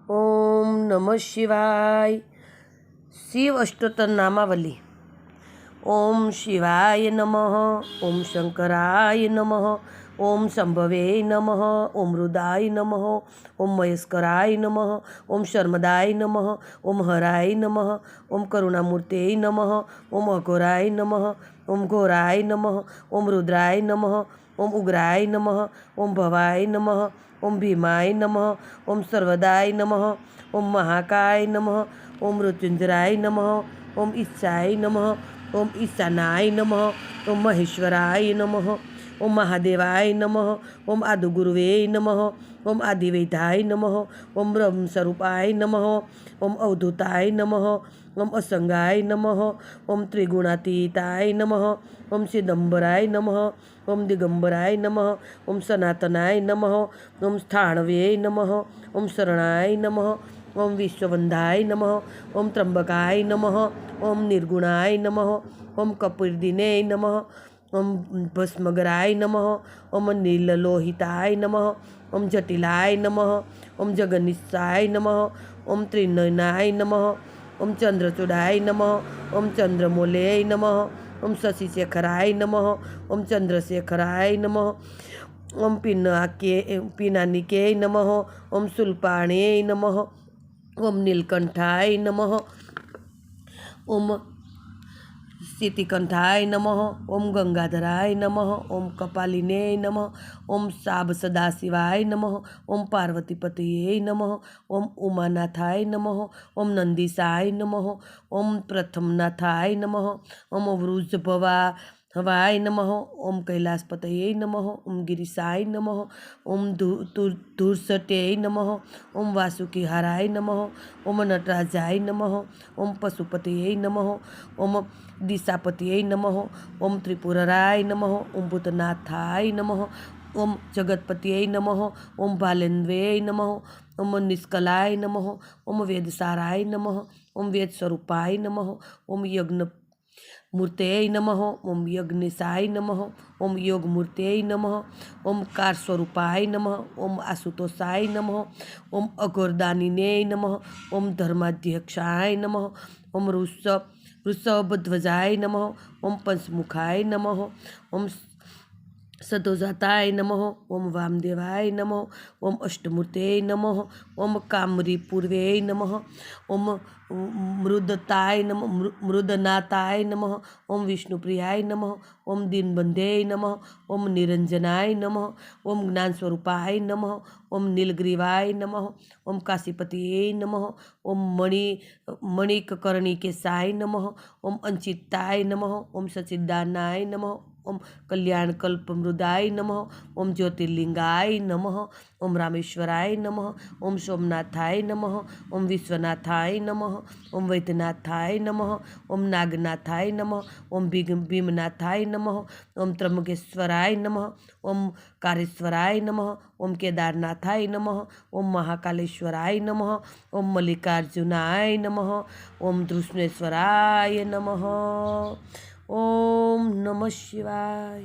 ओम नमः शिवाय। शिव अष्टोत्तर नामावली। ओम शिवाय नमः, ओम शंकराय नमः, ओम शंभवे नमः, ओम रुद्राय नमः, ओम महेश्वराय नमः, ओम शर्मदाय नमः, ओम हराय नमः, ओम करुणामूर्ते नमः, ओम अघोराय नमः, ओम घोराय नमः, ओम रुद्राय नमः, ओम उग्राय नमः, ओम भवाय नमः, ओम भीमाय नमः, ओम सर्वदाय नमः, ओम महाकाय नमः, ओम मृत्युंजयाय नमः, ओम ईशाय नमः, ओम ईशानाय नमः, ओम महेश्वराय नमः, ओम महादेवाय नमः, ओम आदिगुरुवे नमः, ओम आदिवेदाय नमः, ओम ब्रह्मस्वरूपाय नमः, ओम अवधूताय नमः, ओम असंगाय नमः, ओम त्रिगुणातीताय नमः, ओम सिदंबराय नमः, ओम दिगंबराय नमः, ओम सनातनाय नमः, ओम स्थाणवे नमः, ओम शरणाय नमः, ओम विश्ववंदाय नमः, ओम त्र्यंबकाय नमः, ओम निर्गुणाय नमः, ओम कपूरदिने नमः, ओम भस्मगराय नमः, ओम नीललोहिताय नमः, ओम जटिलाय नमः, ओम जगन्निशाय नमः, ओम त्रिनयनाय नमः, ओम चंद्रचूडाय नमः, ओम चंद्रमौले नमः, ओम शशिशेखराय नमः, ओम चंद्रशेखराय नमः, ओम पिनानिके नमः, ओम शूलपाणे नमः, ओम नीलकंठाय नमः, ओम सीतिकंठाय नमः, ओम गंगाधराय नमः, ओम कपालिने नमः, ओम साब सदाशिवाय नमः, ओम पार्वतीपतये नमः, ओम उमानाथाय नमः, ओम नंदीसाय नमः, ओम प्रथमनाथाय नमः, ओम वृषभवा हवाय नमः, ओम कैलासपतये नमः, ओम गिरीशाय नमः, ओम धूर्सटे नमः, ओम वासुकीहाराय नमः, ओम नटराजाय नमः, ओम पशुपतये नमः, ओम दिशापतये नमः, ओम त्रिपुराराय नमः, ओम भूतनाथाय नमः, ओम जगतपतये नमः, ओम बालेन्द्वे नमः, ओम निष्कलाय नमः, ओम वेदसाराय नमः, ओम वेदस्वरूपाय नमः, ओम यज्ञ मूर्ते नमः, ओम यज्ञेशाय नमः, ओम योगमूर्ते नमः, ओम कारस्वरूपाय नमः, ओम आशुतोषाय नमः, ओम अघोरदानिने नमः, ओम धर्माध्यक्षाय नमः, ओम ऋषभध्वजाय नमः, ओम पंचमुखाय नमः, ओम सदोजाताय नमः, ओम वामदेवाय नमः, ओम अष्टमूर्ते नमः, ओम कामरीपूर्वे नमः, ओम मृदताय नमः, मृदनाथाय नमः, ओम विष्णुप्रियाय नमः, ओम दीनबंधे नमः, ओम निरंजनाय नमः, ओम ज्ञानस्वरूपाय नमः, ओम नीलग्रीवाय नमः, ओम काशीपतये नमः, ओम मणिकर्णिकेशाय नमः, ओम अंचिताय नमः, ओम सच्चिदानंदाय नमः, ओम कल्याणकल्पमृदाय नमः, ओम ज्योतिर्लिंगाय नमः, ओम रामेश्वराय नमः, ओम सोमनाथाय नमः, ओम विश्वनाथाय नमः, ओम वैद्यनाथाय नमः, ओम नागनाथाय नमः, ओम भीमनाथाय नमः, ओम त्र्यंबकेश्वराय नमः, ओम कारेश्वराय नमः, ओम केदारनाथाय नमः, ओम महाकालेश्वराय नमः, ओम मल्लिकार्जुनाय नमः, ओम धृष्णेश्वराय नमः। ओम नमः शिवाय।